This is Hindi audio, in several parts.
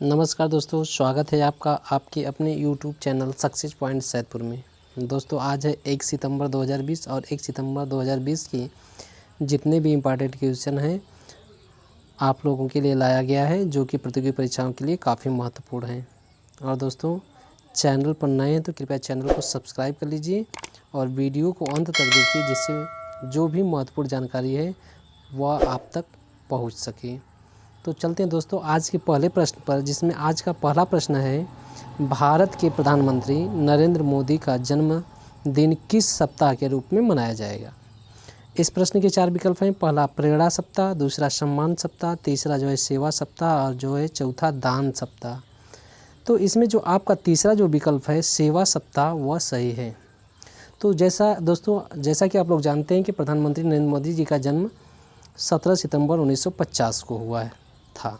नमस्कार दोस्तों, स्वागत है आपका आपके अपने YouTube channel success point Saidpur में। दोस्तों आज है 1 सितंबर 2020 और 1 सितंबर 2020 की जितने भी इम्पॉर्टेंट क्वेश्चन हैं आप लोगों के लिए लाया गया है, जो कि प्रतियोगी परीक्षाओं के लिए काफ़ी महत्वपूर्ण हैं। और दोस्तों चैनल पर नए हैं तो कृपया चैनल को सब्सक्राइब कर लीजिए और वीडियो को अंत तक देखिए, जिससे जो भी महत्वपूर्ण जानकारी है वह आप तक पहुँच सके। तो चलते हैं दोस्तों आज के पहले प्रश्न पर, जिसमें आज का पहला प्रश्न है, भारत के प्रधानमंत्री नरेंद्र मोदी का जन्मदिन किस सप्ताह के रूप में मनाया जाएगा। इस प्रश्न के 4 विकल्प हैं। पहला प्रेरणा सप्ताह, दूसरा सम्मान सप्ताह, तीसरा जो है सेवा सप्ताह और जो है चौथा दान सप्ताह। तो इसमें जो आपका तीसरा जो विकल्प है सेवा सप्ताह वह सही है। तो जैसा कि आप लोग जानते हैं कि प्रधानमंत्री नरेंद्र मोदी जी का जन्म 17 सितंबर 1950 को हुआ था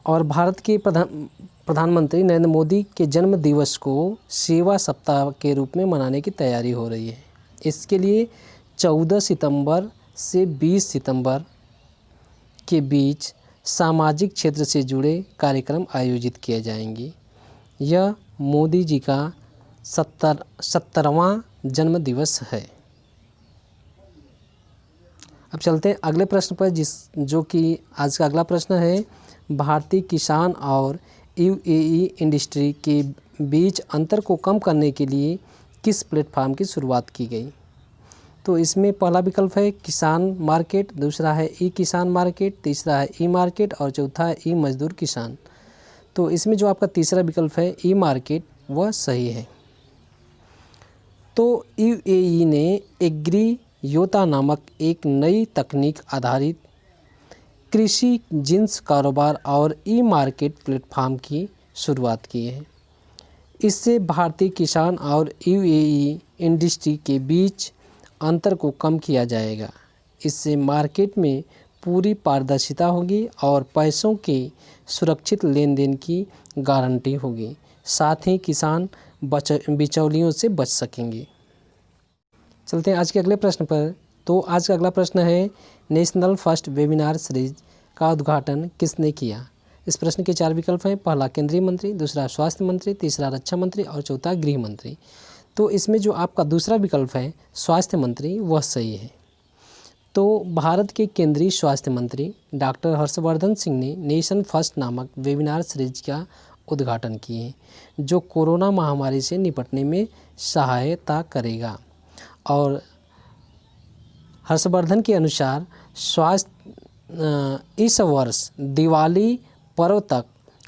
और भारत के प्रधानमंत्री नरेंद्र मोदी के जन्म दिवस को सेवा सप्ताह के रूप में मनाने की तैयारी हो रही है। इसके लिए 14 सितंबर से 20 सितंबर के बीच सामाजिक क्षेत्र से जुड़े कार्यक्रम आयोजित किए जाएंगे। यह मोदी जी का 70वां जन्म दिवस है। अब चलते हैं अगले प्रश्न पर, जो कि आज का अगला प्रश्न है, भारतीय किसान और यूएई इंडस्ट्री के बीच अंतर को कम करने के लिए किस प्लेटफॉर्म की शुरुआत की गई। तो इसमें पहला विकल्प है किसान मार्केट, दूसरा है ई किसान मार्केट, तीसरा है ई मार्केट और चौथा है ई मजदूर किसान। तो इसमें जो आपका तीसरा विकल्प है ई मार्केट वह सही है। तो यूएई ने एग्री योता नामक एक नई तकनीक आधारित कृषि जिंस कारोबार और ई मार्केट प्लेटफॉर्म की शुरुआत की है। इससे भारतीय किसान और यूएई इंडस्ट्री के बीच अंतर को कम किया जाएगा। इससे मार्केट में पूरी पारदर्शिता होगी और पैसों के सुरक्षित लेन देन की गारंटी होगी। साथ ही किसान बिचौलियों से बच सकेंगे। चलते हैं आज के अगले प्रश्न पर। तो आज का अगला प्रश्न है, नेशनल फर्स्ट वेबिनार सीरीज का उद्घाटन किसने किया। इस प्रश्न के 4 विकल्प हैं। पहला केंद्रीय मंत्री, दूसरा स्वास्थ्य मंत्री, तीसरा रक्षा मंत्री और चौथा गृह मंत्री। तो इसमें जो आपका दूसरा विकल्प है स्वास्थ्य मंत्री वह सही है। तो भारत के केंद्रीय स्वास्थ्य मंत्री डॉक्टर हर्षवर्धन सिंह ने नेशन फर्स्ट नामक वेबिनार सीरीज का उद्घाटन किए, जो कोरोना महामारी से निपटने में सहायता करेगा। और हर्षवर्धन के अनुसार इस वर्ष दिवाली पर्व तक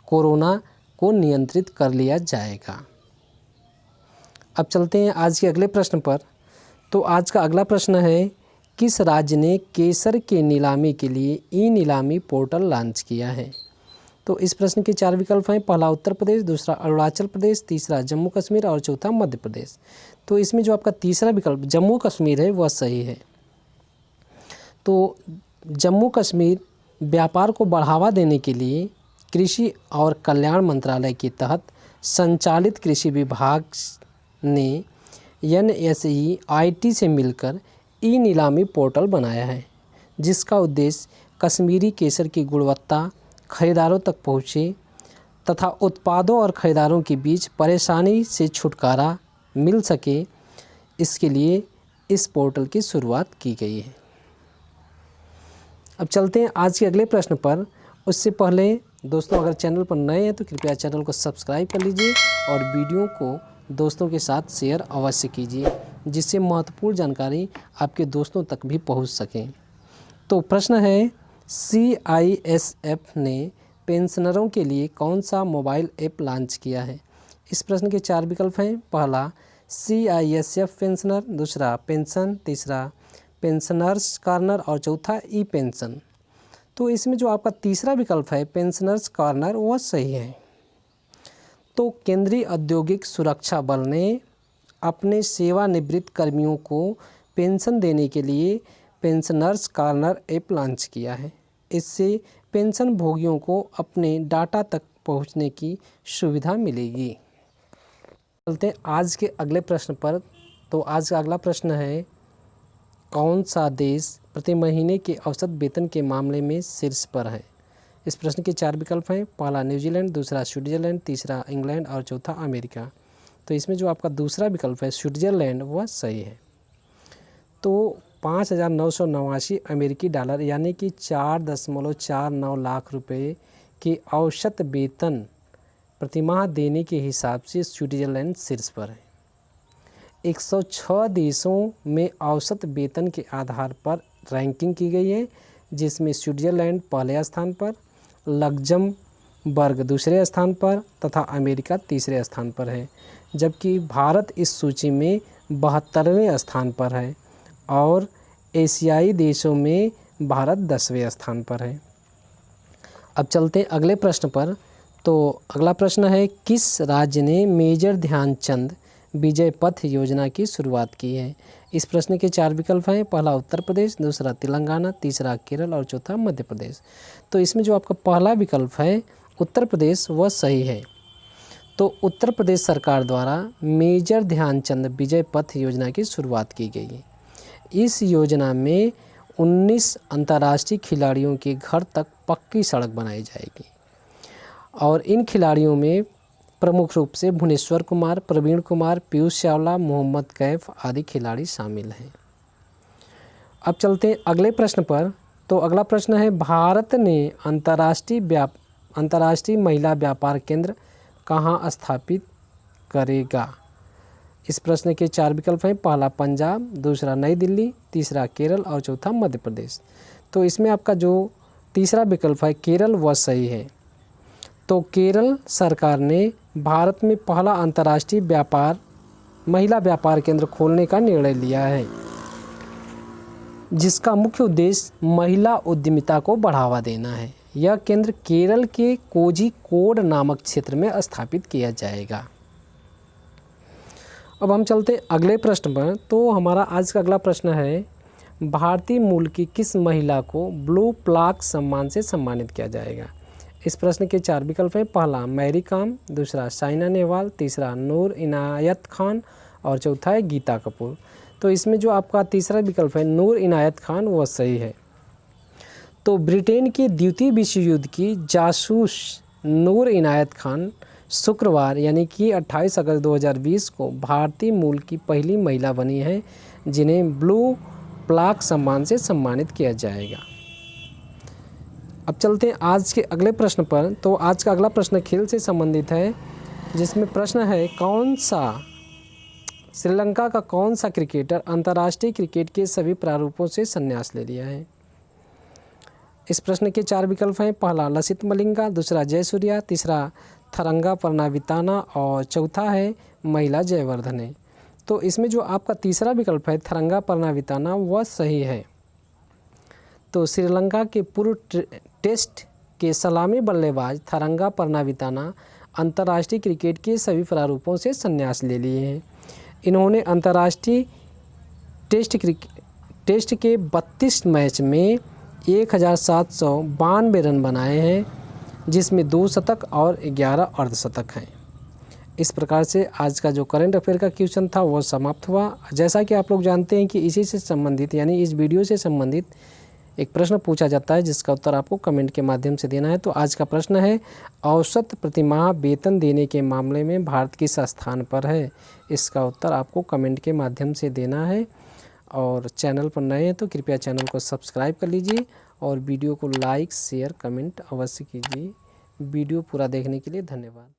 कोरोना को नियंत्रित कर लिया जाएगा। अब चलते हैं आज के अगले प्रश्न पर। तो आज का अगला प्रश्न है, किस राज्य ने केसर के नीलामी के लिए ई नीलामी पोर्टल लॉन्च किया है। तो इस प्रश्न के 4 विकल्प हैं। पहला उत्तर प्रदेश, दूसरा अरुणाचल प्रदेश, तीसरा जम्मू कश्मीर और चौथा मध्य प्रदेश। तो इसमें जो आपका तीसरा विकल्प जम्मू कश्मीर है वह सही है। तो जम्मू कश्मीर व्यापार को बढ़ावा देने के लिए कृषि और कल्याण मंत्रालय के तहत संचालित कृषि विभाग ने NSEIT से मिलकर ई नीलामी पोर्टल बनाया है, जिसका उद्देश्य कश्मीरी केसर की गुणवत्ता खरीदारों तक पहुँचे तथा उत्पादों और खरीदारों के बीच परेशानी से छुटकारा मिल सके। इसके लिए इस पोर्टल की शुरुआत की गई है। अब चलते हैं आज के अगले प्रश्न पर। उससे पहले दोस्तों अगर चैनल पर नए हैं तो कृपया चैनल को सब्सक्राइब कर लीजिए और वीडियो को दोस्तों के साथ शेयर अवश्य कीजिए, जिससे महत्वपूर्ण जानकारी आपके दोस्तों तक भी पहुंच सके। तो प्रश्न है, CISF ने पेंशनरों के लिए कौन सा मोबाइल ऐप लॉन्च किया है। इस प्रश्न के 4 विकल्प हैं। पहला CISF पेंशनर, दूसरा पेंशन, तीसरा पेंशनर्स कॉर्नर और चौथा ई पेंशन। तो इसमें जो आपका तीसरा विकल्प है पेंशनर्स कॉर्नर वह सही है। तो केंद्रीय औद्योगिक सुरक्षा बल ने अपने सेवानिवृत्त कर्मियों को पेंशन देने के लिए पेंशनर्स कॉर्नर ऐप लॉन्च किया है। इससे पेंशन भोगियों को अपने डाटा तक पहुंचने की सुविधा मिलेगी। चलते हैं आज के अगले प्रश्न पर। तो आज का अगला प्रश्न है, कौन सा देश प्रति महीने के औसत वेतन के मामले में शीर्ष पर है। इस प्रश्न के 4 विकल्प हैं। पहला न्यूजीलैंड, दूसरा स्विट्ज़रलैंड, तीसरा इंग्लैंड और चौथा अमेरिका। तो इसमें जो आपका दूसरा विकल्प है स्विट्ज़रलैंड वह सही है। तो 5,989 अमेरिकी डॉलर यानी कि 4.49 लाख रुपए के औसत वेतन प्रतिमाह देने के हिसाब से स्विट्ज़रलैंड शीर्ष पर है। 106 देशों में औसत वेतन के आधार पर रैंकिंग की गई है, जिसमें स्विट्ज़रलैंड पहले स्थान पर, लग्जमबर्ग दूसरे स्थान पर तथा अमेरिका तीसरे स्थान पर है, जबकि भारत इस सूची में 72वें स्थान पर है और एशियाई देशों में भारत 10वें स्थान पर है। अब चलते हैं अगले प्रश्न पर। तो अगला प्रश्न है, किस राज्य ने मेजर ध्यानचंद विजय पथ योजना की शुरुआत की है? इस प्रश्न के 4 विकल्प हैं। पहला उत्तर प्रदेश, दूसरा तेलंगाना, तीसरा केरल और चौथा मध्य प्रदेश। तो इसमें जो आपका पहला विकल्प है उत्तर प्रदेश वह सही है। तो उत्तर प्रदेश सरकार द्वारा मेजर ध्यानचंद विजय पथ योजना की शुरुआत की गई है। इस योजना में 19 अंतर्राष्ट्रीय खिलाड़ियों के घर तक पक्की सड़क बनाई जाएगी और इन खिलाड़ियों में प्रमुख रूप से भुवनेश्वर कुमार, प्रवीण कुमार, पीयूष चावला, मोहम्मद कैफ आदि खिलाड़ी शामिल हैं। अब चलते हैं अगले प्रश्न पर। तो अगला प्रश्न है, भारत ने अंतर्राष्ट्रीय महिला व्यापार केंद्र कहाँ स्थापित करेगा? इस प्रश्न के 4 विकल्प हैं। पहला पंजाब, दूसरा नई दिल्ली, तीसरा केरल और चौथा मध्य प्रदेश। तो इसमें आपका जो तीसरा विकल्प है केरल वह सही है। तो केरल सरकार ने भारत में पहला अंतर्राष्ट्रीय महिला व्यापार केंद्र खोलने का निर्णय लिया है, जिसका मुख्य उद्देश्य महिला उद्यमिता को बढ़ावा देना है। यह केंद्र केरल के कोझिकोड नामक क्षेत्र में स्थापित किया जाएगा। अब हम चलते अगले प्रश्न पर। तो हमारा आज का अगला प्रश्न है, भारतीय मूल की किस महिला को ब्लू प्लाक सम्मान से सम्मानित किया जाएगा? इस प्रश्न के 4 विकल्प हैं। पहला मैरी कॉम, दूसरा साइना नेहवाल, तीसरा नूर इनायत खान और चौथा है गीता कपूर। तो इसमें जो आपका तीसरा विकल्प है नूर इनायत खान वह सही है। तो ब्रिटेन के द्वितीय विश्व युद्ध की जासूस नूर इनायत खान शुक्रवार यानी कि 28 अगस्त 2020 को भारतीय मूल की पहली महिला बनी है जिन्हें ब्लू प्लाक सम्मान से सम्मानित किया जाएगा। अब चलते हैं आज के अगले प्रश्न पर। तो आज का अगला प्रश्न खेल से संबंधित है, जिसमें प्रश्न है, श्रीलंका का कौन सा क्रिकेटर अंतर्राष्ट्रीय क्रिकेट के सभी प्रारूपों से संन्यास ले लिया है? इस प्रश्न के 4 विकल्प हैं। पहला लसित मलिंगा, दूसरा जयसूर्या, तीसरा थरंगा परनाविताना और चौथा है महिला जयवर्धने। तो इसमें जो आपका तीसरा विकल्प है थरंगा परनाविताना वह सही है। तो श्रीलंका के पूर्व टेस्ट के सलामी बल्लेबाज थरंगा परनाविताना अंतर्राष्ट्रीय क्रिकेट के सभी प्रारूपों से संन्यास ले लिए हैं। इन्होंने अंतर्राष्ट्रीय टेस्ट के 32 मैच में 1792 रन बनाए हैं, जिसमें 2 शतक और 11 अर्धशतक हैं। इस प्रकार से आज का जो करंट अफेयर का क्वेश्चन था वो समाप्त हुआ। जैसा कि आप लोग जानते हैं कि इसी से संबंधित यानी इस वीडियो से संबंधित एक प्रश्न पूछा जाता है जिसका उत्तर आपको कमेंट के माध्यम से देना है। तो आज का प्रश्न है, औसत प्रतिमाह वेतन देने के मामले में भारत किस स्थान पर है? इसका उत्तर आपको कमेंट के माध्यम से देना है। और चैनल पर नए हैं तो कृपया चैनल को सब्सक्राइब कर लीजिए और वीडियो को लाइक शेयर कमेंट अवश्य कीजिए। वीडियो पूरा देखने के लिए धन्यवाद।